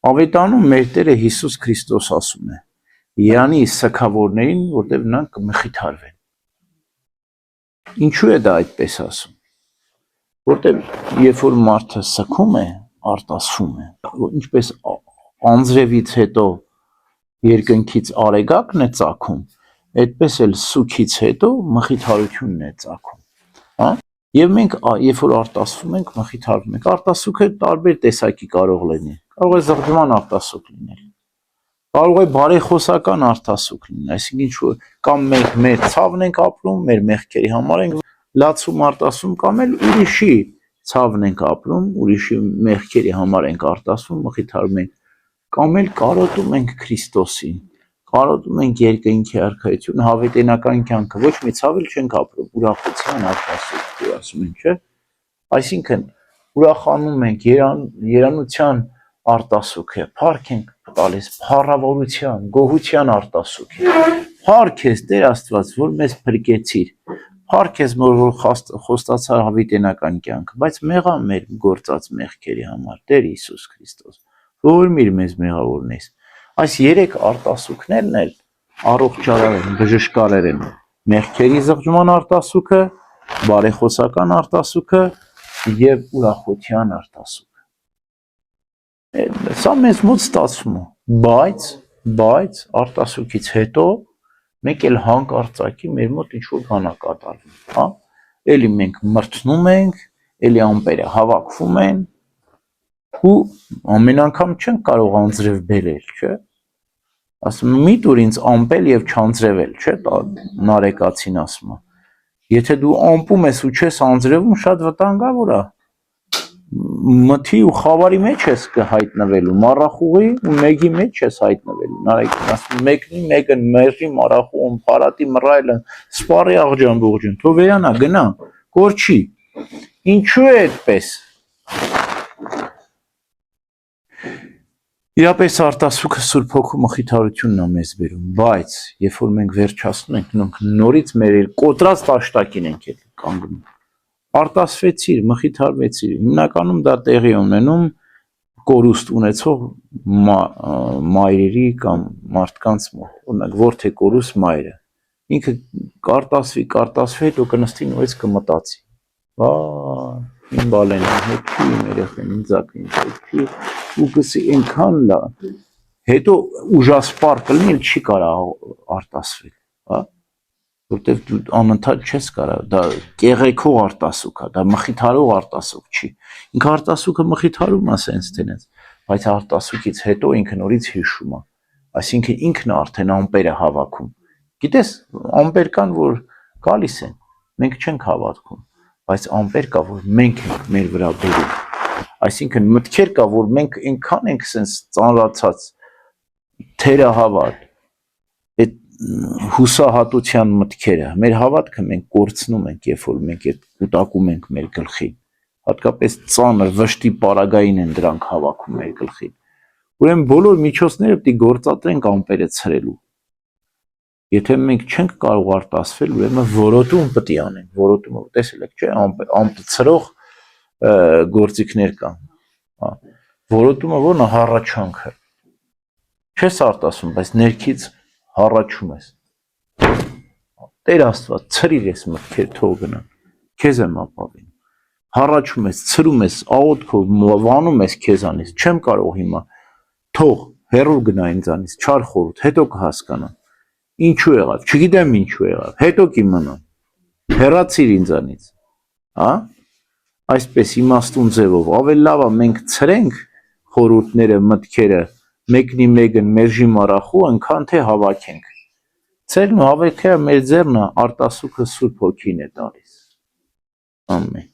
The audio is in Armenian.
Ավետանում մեր Տերը Հիսուս Քրիստոս ասում է. Յանի սքավորներին, որտեղ նրանք կմխիթարվեն։ Ինչու է դա այդպես ասում։ Որտեղ երբ որ մարդը սքում է, արտասվում է, ինչպես անձրևից հետո երկնքից արեգակն է ծագում, այդպես էլ սուքից հետո մխիթարությունն է ծագում, հա։ Եվ մենք երբ որ արտասվում ենք, մխիթարվում ենք, արտասուքը տարբեր տեսակի կարող լինի, կարող է զղջման արտասուք լինել, կարող է բարեխոսական արտասուք լինել, այսինքն ինչ-որ կամ մենք մեր ցավն ենք ապրում, մեր մեղքերի համար ենք լացում արտասում, կամ էլ ուրիշի ցավն ենք ապրում, ուրիշի մեղքերի համար ենք արտասում, մխիթարվում ենք, կամ էլ կարոտում ենք Քրիստոսին, կարոտում ենք երկնքի արքայությունը, հավիտենական կյանքը, ոչ մի ցավ էլ չենք ապրում, ուրախության արտասուք, ասում են, չէ՞։ Այսինքն ուրախանում ենք, երանության արտասուք է, փառք ենք տալիս, փառավորության, գոհության արտասուք է։ Փառք ես Տեր Աստված, որ մեզ փրկեցիր, փառք ես, որ խոստացար հավիտենական կյանքը, բայց մեղա մեր գործած մեղքերի համար, Տեր Հիսուս Քրիստոս, ողորմիր մեզ մեղավորներից։ Այս 3 արտասուքներն էլ առողջարար են, բժշկարար են, մեղքերի զղջման արտասուքը, բարեխոսական արտասուքը եւ ուրախության արտասուքը։ Սա մեզ մոտ ստացվում է, բայց արտասուքից հետո մեկ էլ հանկարծակի մեր մոտ ինչ-որ բան է կատարվում, հա։ Էլի մենք մրցնում ենք, էլի ամպերը հավաքվում են ու ամեն անգամ չենք կարող անձրև բերել, չէ։ Ասում եմ՝ մի տուր ինձ ամպել եւ չանձրևել, չէ, նարեկացին ասում է։ Եթե դու ամպում ես ու չես անձրևում, շատ վտանգավոր է։ Մթի ու խավարի մեջ ես կհայտնվելու, մառախուղի ու մեգի մեջ ես հայտնվելու։ Նարեկին ասում մեկը մերժի մառախուղում, փարատի մռայլը, սպառի աղջան բողջուն, թող վերանա, գնա, կորչի։ Ինչու է այդպես։ Իրապես արտասուքը Սուրբ Հոգու մխիթարությունն է մեզ բերում, բայց երբ որ մենք վերջացնում ենք, նորից մեր կոտրած տաշտակին ենք կանգնում։ Արտասվեցիր, մխիթարվեցիր, հիմնականում դա տեղի ունենում կորուստ ունեցող մայրերի կամ մարդկանց մոտ, օրինակ որդի կորուստ մայրը, ինքը կարտասվի, հետո կնստի նորից կմտածի, իմ բալենը հետքի, իմ երեխեն ինձակին հետքի, ու կսի ենքան լա, հետո ուժասպար կլինել չի կարա արտասվել, հա, որտև դու անընդհատ չես կարա, դա կեղեքող արտասուք է, դա մխիթարող արտասուք չի, ինքը արտասուքը մխիթարում է սենց տենեց, բայց արտասուքից հետո ինքը նորից հիշում է, այսինքն ինքն արդեն ամպերը հավաքում, գիտես, ամպեր կան, որ գալիս են, մենք չենք հավատքում, բայց ամպեր կա, որ մենք ենք մեր վրա բերում, այսինքն մտքեր կա, որ մենք այնքան ենք սենց ծանրացած, թերահավատ, այդ հուսահատության մտքերը, մեր հավատքը մենք կորցնում ենք, երբ որ մենք այդ կուտակում ենք մեր գլխին, հատկապես ծանր վշտի պարագային են դրանք հավաքում մեր գլխին, ուրեմն բոլոր միջոցները պիտի գործադրենք ամպերը ցրելու, եթե մենք չենք կարող արտասվել, ուրեմն որոտում պիտի անենք, որոտումը տեսել եք, չէ, ամպը ցրող գործիքներ կան, որոտումը ո՞րն է, հառաչանքը, չես արտասվում, բայց ներքից հառաչում ես, Տեր Աստված, ցրիր ես մտքեր թող գնան, քեզ եմ ապավինում, հառաչում ես, ցրում ես, աղոթքով վանում ես քեզանից, չեմ կարող հիմա, թող հեռու գնա ինձանից, չար խորհուրդ, հետո կհասկանամ, ինչու եղավ, չգիտեմ ինչու եղավ, հետո կիմանամ, հեռացիր ինձանից, հա, այսպես իմաստուն ձևով, ավելի լավ է մենք ցրենք խորհուրդները, մտքերը, մեկնի մեկն մերժի մառախու, այնքան թե հավաքենք, ցերն ու հավաքերը մեր ձեռն է, արտասուքը Սուրբ Հոգին է տալիս, ամեն։